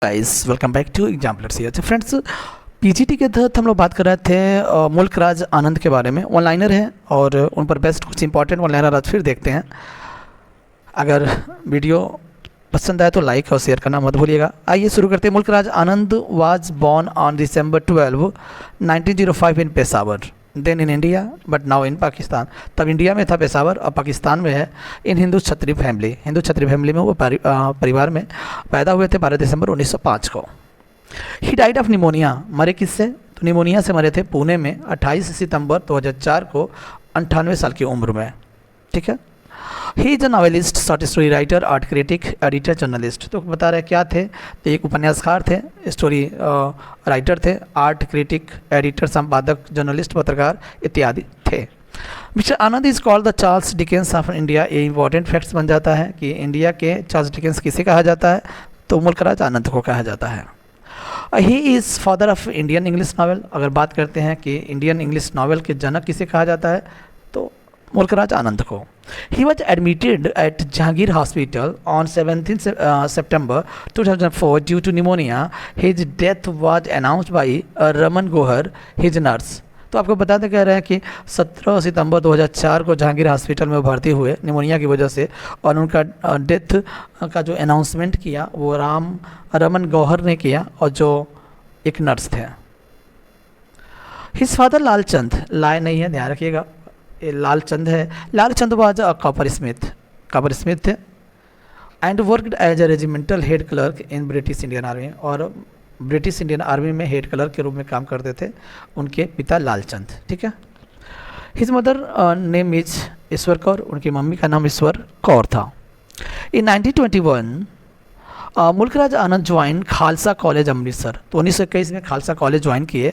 Guys welcome back to Examplers. अच्छा friends, PGT के तहत हम लोग बात कर रहे थे मुल्क राज आनंद के बारे में। ऑनलाइनर है और उन पर बेस्ट कुछ इंपॉर्टेंट ऑनलाइनर आज फिर देखते हैं। अगर वीडियो पसंद आए तो लाइक और शेयर करना मत भूलिएगा। आइए शुरू करते हैं। Mulk Raj Anand was born on December 12, 1905 in Peshawar, then in India but now in Pakistan. तब इंडिया में था पेशावर और पाकिस्तान में है। इन हिंदू क्षत्रिय फैमिली में वो परिवार में पैदा हुए थे 12 दिसंबर 1905 को। ही डाइड ऑफ निमोनिया, मरे किससे? तो निमोनिया से मरे थे पुणे में 28 सितंबर 2004 को 98 साल की उम्र में। ठीक है। He is a novelist, short story writer, art critic, editor, journalist. तो बता रहे क्या थे? तो एक उपन्यासकार थे, स्टोरी राइटर थे, आर्ट क्रिटिक, एडिटर, संपादक, जर्नलिस्ट, पत्रकार इत्यादि थे। Mister Anand is called the Charles Dickens of India. ये इंपॉर्टेंट फैक्ट्स बन जाता है कि इंडिया के चार्ल्स डिकेंस किसे कहा जाता है? तो मुल्क राज आनंद को कहा जाता है। He is father of Indian English novel. अगर बात करते हैं कि इंडियन इंग्लिश नावल के जनक किसे कहा जाता है, तो मुल्क राज आनंद को। He was admitted at Jehangir hospital on 17 September 2004 due to pneumonia. His death was announced by Raman Gohar, his nurse. तो आपको बताते कह रहे हैं कि 17 सितंबर 2004 को जहांगीर हॉस्पिटल में भर्ती हुए निमोनिया की वजह से, और उनका डेथ का जो अनाउंसमेंट किया वो रमन गौहर ने किया, और जो एक नर्स थे। हिज फादर लालचंद, लाए नहीं है, ध्यान रखिएगा, ये लालचंद है। Lalchand was a copper smith थे and worked as a regimental head clerk in British Indian army. और ब्रिटिश इंडियन आर्मी में हेड क्लर्क के रूप में काम करते थे उनके पिता लालचंद। ठीक है। हिज मदर नेम इज ईश्वर कौर, उनकी मम्मी का नाम ईश्वर कौर था। In 1921 Mulk Raj Anand join Khalsa college Amritsar. तो 1921 में खालसा कॉलेज ज्वाइन किए।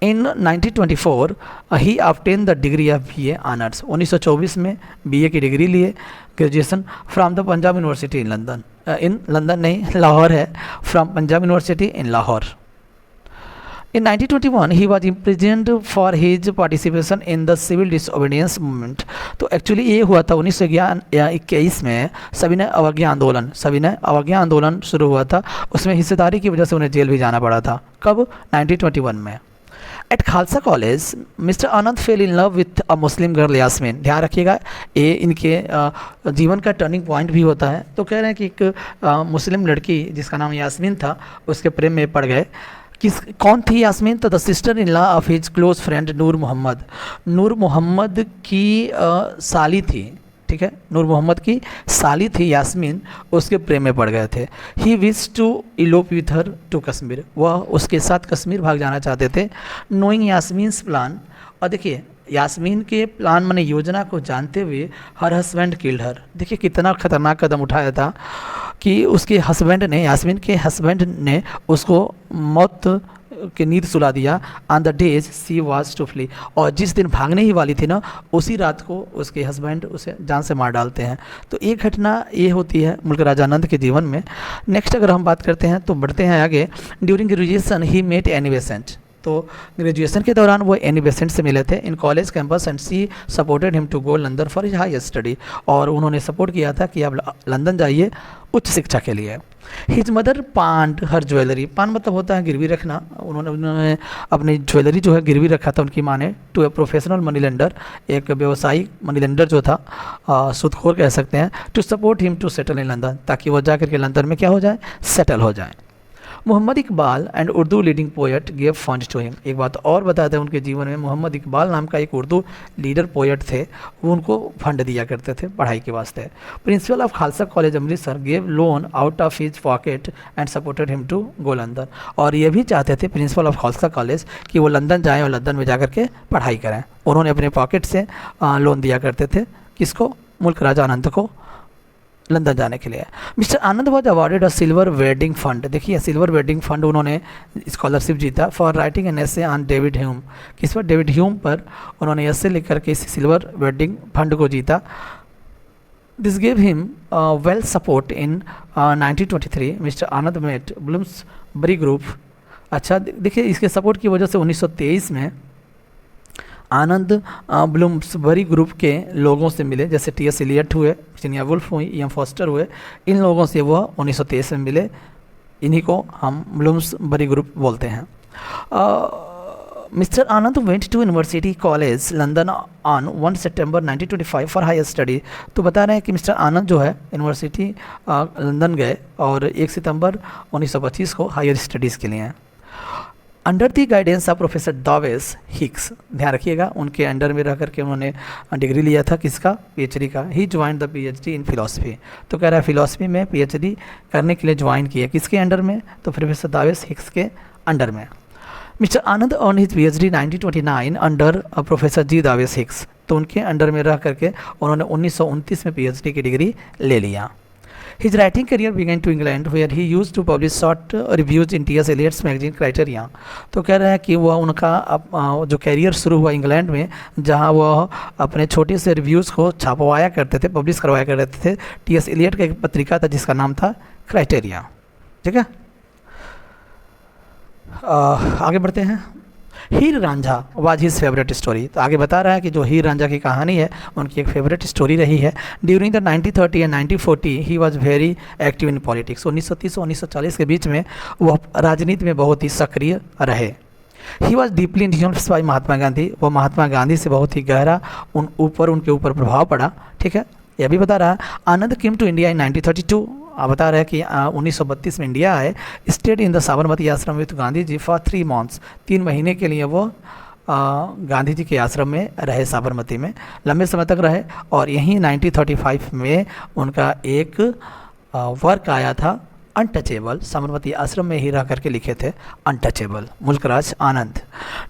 इन 1924 ही obtain the degree of BA honours. 1924 में BA की डिग्री लिए, graduation from the Punjab university in London. London नहीं, लाहौर है, from Punjab university in Lahore. In 1921 he was imprisoned for his participation in the civil disobedience movement। तो actually ये हुआ था 1921 में सविनय अवज्ञा आंदोलन शुरू हुआ था। उसमें हिस्सेदारी की वजह से उन्हें जेल भी जाना पड़ा था। कब? 1921 में। At Khalsa college mister Anand fell in love with a Muslim girl Yasmin. ध्यान रखिएगा, ये इनके जीवन का टर्निंग पॉइंट भी होता है। तो कह रहे हैं कि एक मुस्लिम लड़की जिसका नाम यास्मीन था उसके प्रेम में पड़ गए। कौन थी यास्मीन? तो the sister in law of his close friend Noor Mohammad की साली थी। ठीक है, नूर मोहम्मद की साली थी यास्मीन, उसके प्रेम में पड़ गए थे। He wish to elope with her to Kashmir, वह उसके साथ कश्मीर भाग जाना चाहते थे। नोइंग यास्मीन्स प्लान, और देखिए यास्मीन के प्लान माने योजना को जानते हुए हर हस्बैंड किल्ड हर। देखिए कितना खतरनाक कदम उठाया था कि उसके हस्बैंड ने, यास्मीन के हस्बैंड ने उसको मौत की नींद सुला दिया। On the days she was to flee, और जिस दिन भागने ही वाली थी ना, उसी रात को उसके हस्बैंड उसे जान से मार डालते हैं। तो एक घटना ये होती है मुल्क राज आनंद के जीवन में। नेक्स्ट अगर हम बात करते हैं तो बढ़ते हैं आगे। During graduation he met Annie Besant. तो ग्रेजुएशन के दौरान वो एनी बेसेंट से मिले थे in college campus, and she supported him to go London for his high study. और उन्होंने सपोर्ट किया था कि आप लंदन जाइए उच्च शिक्षा के लिए। हिज मदर पांड हर ज्वेलरी, पान मतलब होता है गिरवी रखना। उन्होंने अपनी ज्वेलरी जो है गिरवी रखा था उनकी माँ ने। To a professional money lender, एक व्यवसायिक मनी लेंडर जो था, सूदखोर कह सकते हैं। To support him to settle in London, ताकि वो जाकर के लंदन में क्या हो जाए, सेटल हो जाए। Mohammad Iqbal and Urdu leading poet gave fund to him. एक बात और बताते हैं, उनके जीवन में मोहम्मद इकबाल नाम का एक उर्दू लीडर पोएट थे, वो उनको फंड दिया करते थे पढ़ाई के वास्ते। Principal of Khalsa college Amritsar gave loan out of his pocket and supported him to go London. और ये भी चाहते थे प्रिंसिपल ऑफ खालसा कॉलेज कि वो लंदन जाएँ और लंदन में जाकर के पढ़ाई करें। उन्होंने अपने पॉकेट से लोन दिया करते थे। किसको? मुल्क राज आनंद को, लंदन जाने के लिए। Mister Anand was awarded a silver wedding fund. देखिए सिल्वर वेडिंग फंड उन्होंने स्कॉलरशिप जीता for writing an essay on David Hume. किस पर? डेविड ह्यूम पर उन्होंने एसे लिखकर के इस सिल्वर वेडिंग फंड को जीता। This gave him well support in 1923 mister Anand met Bloomsbury group. अच्छा देखिए, इसके सपोर्ट की वजह से 1923 में आनंद ब्लूम्सबरी ग्रुप के लोगों से मिले, जैसे T.S. एलियट हुए, वर्जीनिया वुल्फ हुई, E.M. फॉस्टर हुए। इन लोगों से वह 1923 में मिले। इन्हीं को हम ब्लूम्सबरी ग्रुप बोलते हैं। Mister Anand went to University College London on 1 September 1925 for higher study. तो बता रहे हैं कि मिस्टर आनंद जो है यूनिवर्सिटी लंदन गए और 1 सितंबर 1925 को हायर स्टडीज़ के लिए हैं। Under the guidance of professor Dawes Hicks, ध्यान रखिएगा उनके अंडर में रह करके उन्होंने डिग्री लिया था, किसका, पीएचडी का। He join the PhD in philosophy, तो कह रहा है फिलोसफी में पीएचडी करने के लिए ज्वाइन किया, किसके अंडर में, तो प्रोफेसर दावेस हिक्स के अंडर में। Mister Anand earn his PhD 1929 under professor G Dawes Hicks, तो उनके अंडर में रह करके उन्होंने 1929 में पीएचडी की डिग्री ले लिया। His writing career began to England where he used to publish short reviews in T.S. Eliot's magazine Criteria। तो कह रहे हैं कि वह उनका जो कैरियर शुरू हुआ इंग्लैंड में, जहां वह अपने छोटे से रिव्यूज़ को छपवाया करते थे, पब्लिश करवाया करते थे। T.S. Eliot का एक पत्रिका था जिसका नाम था क्राइटेरिया। ठीक है, आगे बढ़ते हैं। Heer Ranjha was his favourite story, तो आगे बता रहा है कि जो हीर रांझा की कहानी है उनकी एक फेवरेट स्टोरी रही है। During the 1930 and 1940 he was very active in politics. 1930 और 1940 के बीच में वह राजनीति में बहुत ही सक्रिय रहे। He was deeply influenced by Mahatma Gandhi, वो महात्मा गांधी से बहुत ही गहरा उनके ऊपर प्रभाव पड़ा। ठीक है, यह भी बता रहा है। आनंद केम टू इंडिया इन 1932, बता रहे हैं कि 1932 में इंडिया आए। Stayed in the Sabarmati ashram with Gandhi ji for 3 months, 3 महीने के लिए वो गांधी जी के आश्रम में रहे, साबरमती में लंबे समय तक रहे। और यहीं 1935 में उनका एक वर्क आया था अनटचेबल, साबरमती आश्रम में ही रह करके लिखे थे untouchable, Mulk Raj Anand.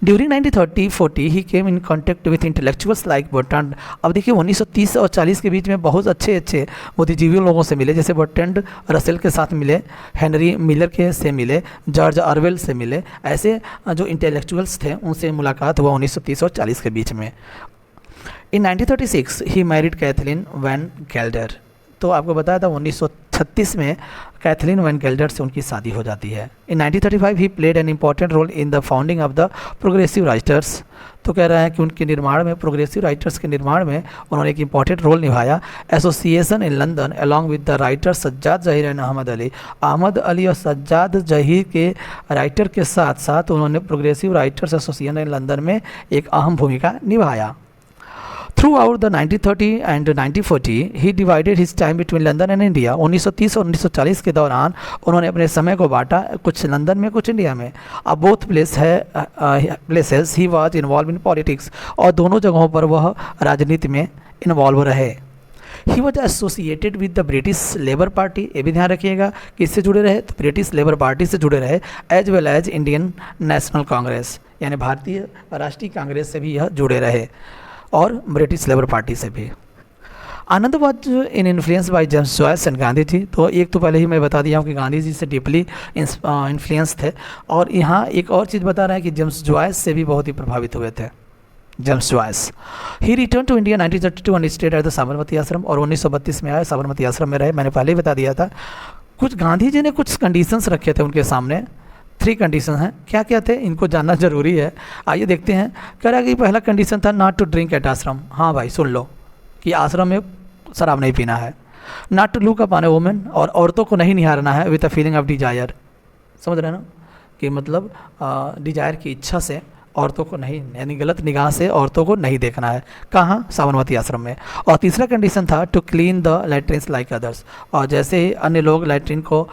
During 1930-40 he came in contact with intellectuals like Bertrand. अब देखिए 1930 और 40 के बीच में बहुत अच्छे अच्छे बुद्धिजीवी लोगों से मिले, जैसे बर्ट्रैंड रसेल के साथ मिले, हेनरी मिलर के से मिले, जॉर्ज ऑरवेल से मिले। ऐसे जो इंटेलेक्चुअल्स थे उनसे मुलाकात हुआ 1930 और 40 के बीच में। इन 1936 ही मैरिड कैथलीन वैन गेल्डर, तो आपको बताया था 1936 में कैथलीन वैन गेल्डर से उनकी शादी हो जाती है। In 1935 he played an important role in the founding of the progressive writers, तो कह रहा है कि उनके निर्माण में, प्रोग्रेसिव राइटर्स के निर्माण में उन्होंने एक इम्पॉर्टेंट रोल निभाया। Association in London along with the writers Sajjad Zaheer and Ahmed Ali, Ahmed Ali और सज्जाद जहीर के राइटर के साथ साथ उन्होंने progressive writers association in London में एक अहम भूमिका निभाया। Throughout the 1930 and 1940 he divided his time between London and India। 1930 और 1940 के दौरान उन्होंने अपने समय को बांटा, कुछ लंदन में कुछ इंडिया में। अब both places he was involve in politics, और दोनों जगहों पर वह राजनीति में इन्वॉल्व रहे। He was associated with the British labour party, ये भी ध्यान रखिएगा किससे जुड़े रहे, तो ब्रिटिश लेबर पार्टी से जुड़े रहे, as well as Indian National Congress, यानी भारतीय राष्ट्रीय कांग्रेस से भी यह जुड़े रहे और ब्रिटिश लेबर पार्टी से भी। Anand was in influence by James Joyce and Gandhi ji, तो एक तो पहले ही मैं बता दिया हूँ कि गांधी जी से डीपली इन्फ्लुएंस थे, और यहाँ एक और चीज़ बता रहे हैं कि जेम्स जॉयस से भी बहुत ही प्रभावित हुए थे James Joyce. He return to India 1932 and stayed at the Sabarmati ashram, और 1932 में आए, साबरमती आश्रम में रहे। मैंने पहले ही बता दिया था। कुछ गांधी जी ने कुछ कंडीशंस रखे थे उनके सामने, 3 कंडीशन हैं। क्या क्या थे, इनको जानना जरूरी है, आइए देखते हैं। कह रहा है कि पहला कंडीशन था नॉट टू ड्रिंक एट आश्रम। हाँ भाई सुन लो कि आश्रम में शराब नहीं पीना है। Not to look upon a women, और औरतों को नहीं निहारना है with a feeling of desire, समझ रहे हैं ना, कि मतलब डिजायर की इच्छा से औरतों को नहीं, यानी गलत निगाह से औरतों को नहीं देखना है। कहाँ, साबरमती आश्रम में। और तीसरा कंडीशन था to clean the latrines like others, और जैसे ही अन्य लोग लैट्रिन को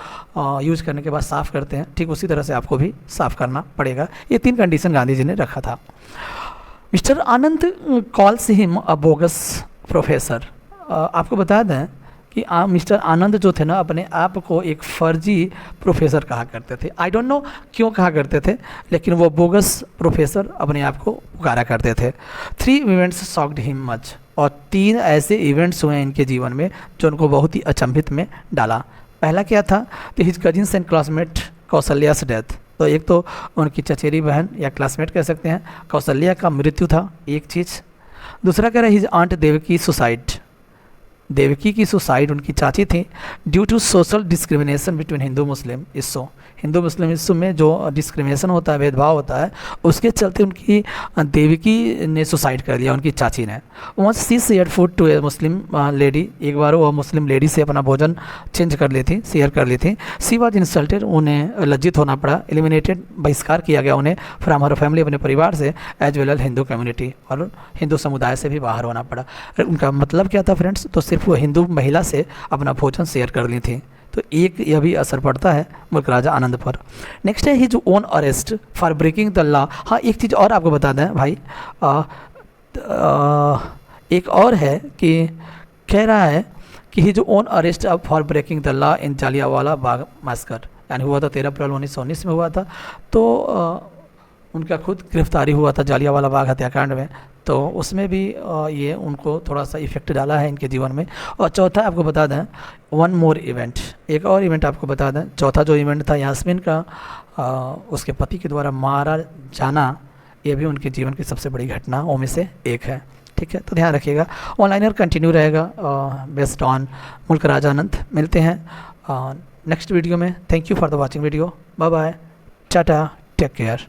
यूज़ करने के बाद साफ़ करते हैं, ठीक उसी तरह से आपको भी साफ़ करना पड़ेगा। ये 3 कंडीशन गांधी जी ने रखा था। Mister Anand calls him a bogus professor, आपको बता दें कि मिस्टर आनंद जो थे ना, अपने आप को एक फर्जी प्रोफेसर कहा करते थे। आई डोंट नो क्यों कहा करते थे, लेकिन वो बोगस प्रोफेसर अपने आप को पुकारा करते थे। 3 इवेंट्स शॉक्ड हिम मच, और 3 ऐसे इवेंट्स हुए इनके जीवन में जो उनको बहुत ही अचंभित में डाला। पहला क्या था, तो his cousins and classmate Kaushalya's death, तो एक तो उनकी चचेरी बहन या क्लासमेट कह सकते हैं कौशल्या का मृत्यु था, एक चीज़। दूसरा कह रहा है his aunt Devki suicide, Devki की सुसाइड उनकी चाची थी due to social discrimination between Hindu Muslim issue. Hindu Muslim issue में जो डिस्क्रिमिनेशन होता है, भेदभाव होता है, उसके चलते उनकी देवकी ने सुसाइड कर दिया, उनकी चाची ने। Once she share food to a Muslim lady, एक बार वो मुस्लिम लेडी से अपना भोजन चेंज कर ली थी, शेयर कर ली थी। सी वॉज इंसल्टेड, उन्हें लज्जित होना पड़ा। एलिमिनेटेड, बहिष्कार किया गया उन्हें फ्राम हर फैमिली, अपने परिवार से, as well as Hindu community, और हिंदू समुदाय से भी बाहर होना पड़ा। उनका मतलब क्या था फ्रेंड्स, तो सिर्फ वो हिंदू महिला से अपना भोजन शेयर कर ली थी। तो एक यह भी असर पड़ता है मुल्क राजा आनंद पर। नेक्स्ट है his own arrest for breaking the law. हाँ, एक चीज़ और आपको बता दें भाई, एक और है कि कह रहा है कि his own arrest for breaking the law in Jallianwala Bagh massacre, यानी हुआ था 13 अप्रैल 1919 में हुआ था। तो उनका खुद गिरफ्तारी हुआ था जालियांवाला बाग हत्याकांड में, तो उसमें भी ये उनको थोड़ा सा इफेक्ट डाला है इनके जीवन में। और चौथा आपको बता दें, वन मोर इवेंट, एक और इवेंट आपको बता दें। चौथा जो इवेंट था यास्मीन का उसके पति के द्वारा मारा जाना, ये भी उनके जीवन की सबसे बड़ी घटनाओं में से एक है। ठीक है, तो ध्यान रखिएगा। ऑनलाइनर कंटिन्यू रहेगा बेस्ड ऑन मुल्क राजा आनंद। मिलते हैं नेक्स्ट वीडियो में। Thank you for the watching video. Bye bye, tata, take care.